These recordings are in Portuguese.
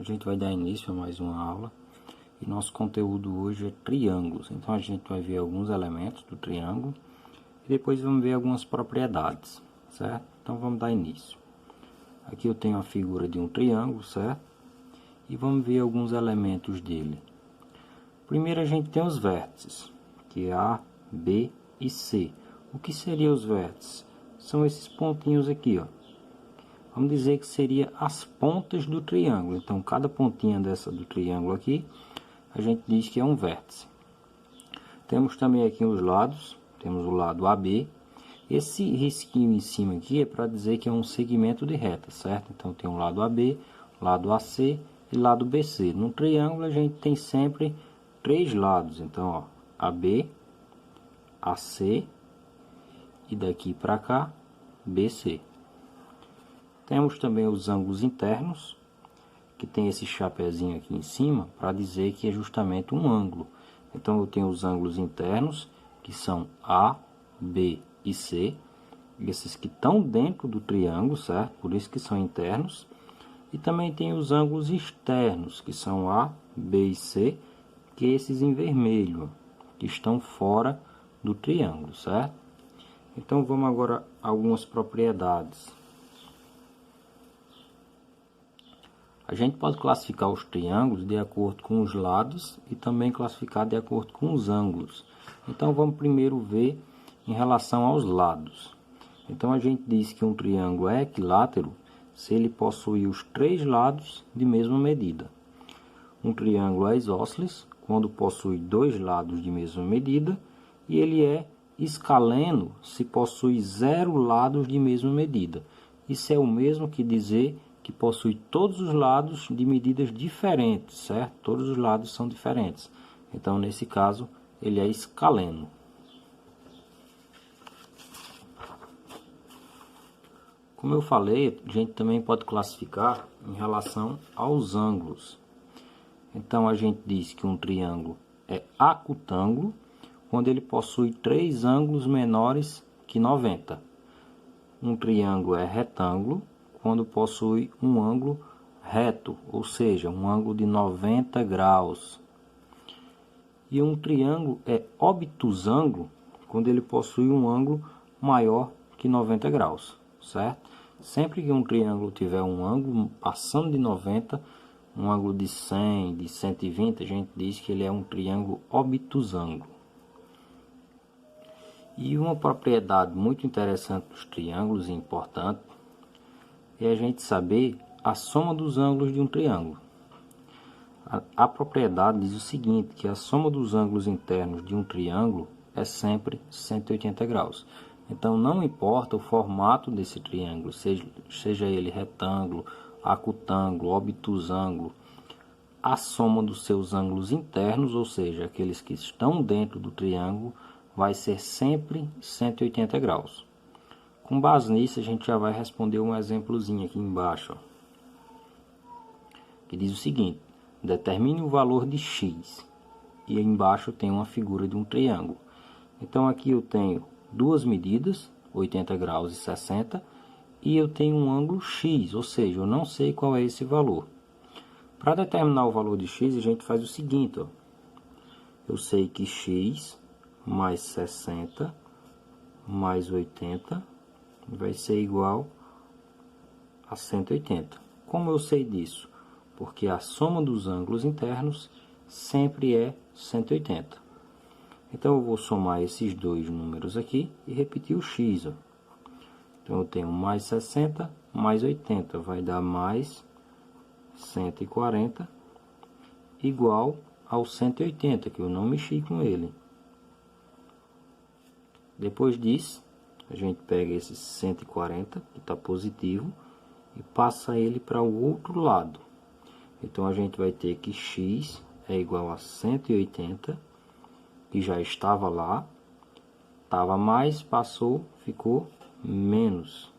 gente vai dar início a mais uma aula e nosso conteúdo hoje é triângulos. Então a gente vai ver alguns elementos do triângulo e depois vamos ver algumas propriedades, certo? Então vamos dar início. Aqui eu tenho a figura de um triângulo, certo? E vamos ver alguns elementos dele. Primeiro a gente tem os vértices, que é A, B e C. O que seriam os vértices? São esses pontinhos aqui, ó. Vamos dizer que seria as pontas do triângulo. Então, cada pontinha dessa do triângulo aqui, a gente diz que é um vértice. Temos também aqui os lados. Temos o lado AB. Esse risquinho em cima aqui é para dizer que é um segmento de reta, certo? Então, tem o lado AB, lado AC e lado BC. No triângulo, a gente tem sempre três lados. Então, ó, AB, AC e daqui para cá, BC. Temos também os ângulos internos, que tem esse chapéuzinho aqui em cima, para dizer que é justamente um ângulo. Então, eu tenho os ângulos internos, que são A, B e C. Esses que estão dentro do triângulo, certo? Por isso que são internos. E também tem os ângulos externos, que são A, B e C, que é esses em vermelho, que estão fora do triângulo, certo? Então, vamos agora a algumas propriedades. A gente pode classificar os triângulos de acordo com os lados e também classificar de acordo com os ângulos. Então, vamos primeiro ver em relação aos lados. Então, a gente diz que um triângulo é equilátero se ele possui os três lados de mesma medida. Um triângulo é isósceles quando possui dois lados de mesma medida, e ele é escaleno se possui zero lados de mesma medida. Isso é o mesmo que dizer que possui todos os lados de medidas diferentes, certo? Todos os lados são diferentes. Então, nesse caso, ele é escaleno. Como eu falei, a gente também pode classificar em relação aos ângulos. Então, a gente diz que um triângulo é acutângulo quando ele possui três ângulos menores que 90. Um triângulo é retângulo quando possui um ângulo reto, ou seja, um ângulo de 90 graus. E um triângulo é obtusângulo quando ele possui um ângulo maior que 90 graus, certo? Sempre que um triângulo tiver um ângulo passando de 90, um ângulo de 100, de 120, a gente diz que ele é um triângulo obtusângulo. E uma propriedade muito interessante dos triângulos e importante é a gente saber a soma dos ângulos de um triângulo. A propriedade diz o seguinte, que a soma dos ângulos internos de um triângulo é sempre 180 graus. Então, não importa o formato desse triângulo, seja ele retângulo, acutângulo, obtusângulo, a soma dos seus ângulos internos, ou seja, aqueles que estão dentro do triângulo, vai ser sempre 180 graus. Com base nisso, a gente já vai responder um exemplozinho aqui embaixo, ó, que diz o seguinte: determine o valor de x. E embaixo tem uma figura de um triângulo. Então, aqui eu tenho duas medidas, 80 graus e 60, e eu tenho um ângulo x, ou seja, eu não sei qual é esse valor. Para determinar o valor de x, a gente faz o seguinte, ó. Eu sei que x mais 60 mais 80 vai ser igual a 180. Como eu sei disso? Porque a soma dos ângulos internos sempre é 180. Então, eu vou somar esses dois números aqui e repetir o x. Ó. Então, eu tenho mais 60 mais 80, vai dar mais 140, igual ao 180, que eu não mexi com ele. Depois disso, a gente pega esse 140, que está positivo, e passa ele para o outro lado. Então, a gente vai ter que x é igual a 180, que já estava lá, estava mais, passou, ficou menos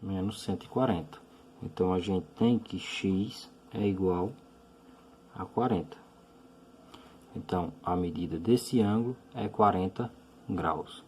140. Então, a gente tem que x é igual a 40. Então, a medida desse ângulo é 40 graus.